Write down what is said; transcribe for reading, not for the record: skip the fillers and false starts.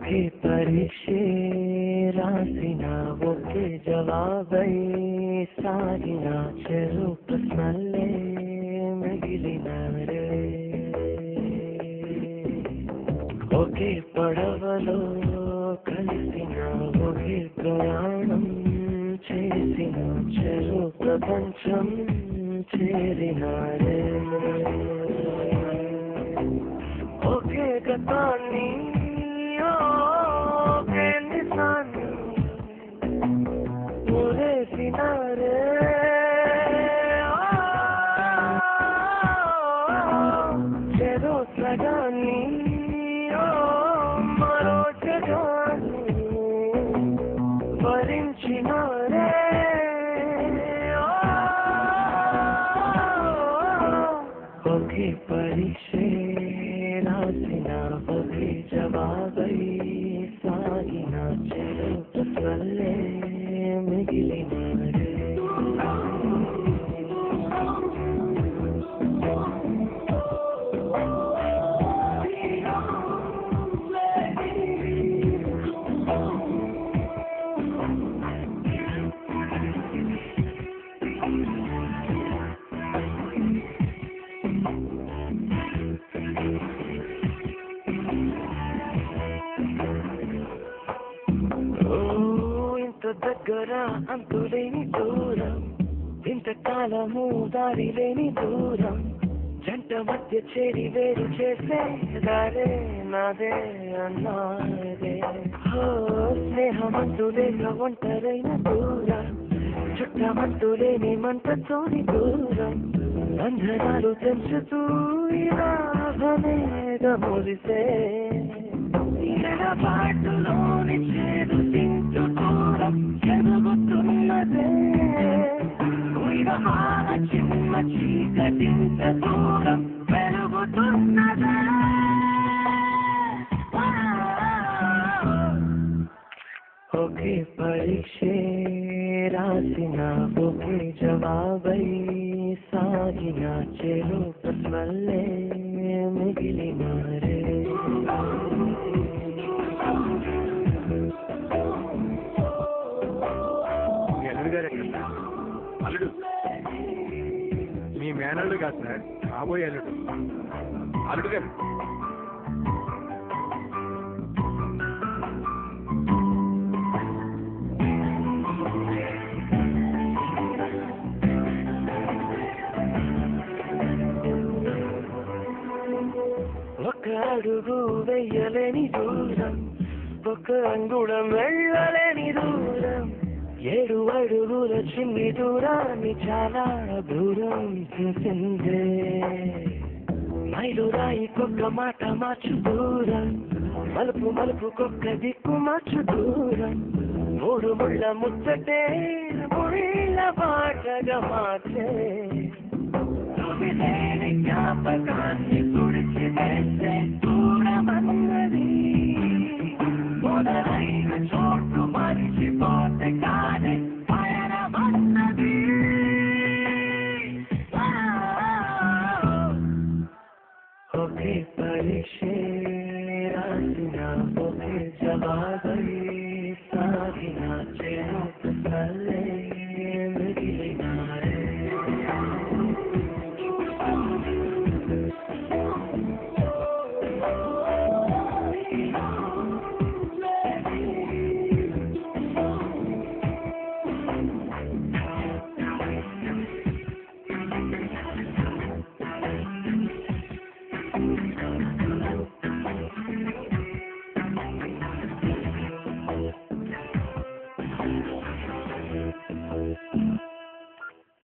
ఒకే పరీక్షే రాసిన ఒకే జవాబై సాగిన చెరు ప్రశ్నలే మిగిలినరే ఒకే పడవలో కలిసిన ఒకే ప్రయాణం చేసిన చెరు ప్రపంచం చేరినారే ఒకే గతాన్ని ఒకే నిజాన్ని మురేసినారే చెరో సగాన్ని మరో జగాన్ని భరించినారే ఒకే పరీక్షే రాసిన ఒకే జవాబై సాగిన చెరు ప్రశ్నలే మిగిలినారే దగ్గర అంతులేని దూరం ఇంతకాలము దారి లేని దూరం జంట మధ్య చేరి వేరు చేసే దారే నాదే అన్నారే స్నేహమంటూ లేక ఒంటరైన దూరం చుట్టమంటూ లేని మంటతోని దూరం అంధరాలు తెంచుతూ ఇలాభమేద మురిసే పాటులోని చేదు తింటూ దూరం ఎదుగుతున్నదే విరహాల చిన్న చీకటింత దూరం పెరుగుతున్నదే ఒకే పరీక్షే రాసిన ఒకే జవాబై సాగిన చెరు ప్రశ్నలే మిగిలినారే అల్లుడు మీ మేనల్లుడు కాదు సార్ కాబోయే అల్లుడు అల్లుడు గారు ఒక అడుగు వెయ్యలేని దూరం ఒక అంగుళం వెళ్ళలేని దూరం 7 అడుగుల చిన్ని దూరాన్ని చాలా దూరం చూసిందే మైలు రాయి కొక్క మాట మార్చు దూరం మలుపు మలుపు కొక్క దిక్కు మార్చు దూరం 3 ముళ్ళ ముచ్చటే ముళ్ళ పాటగా మార్చే జ్ఞాపకాన్ని తుడిచి వేసే దూరమన్నది మొదలైన చోటు మరిచిపోతే కానీ పయనమన్నది ఒకే పరీక్షే రాసిన ఒకే జవాబై సాగిన చెరు ప్రశ్నలే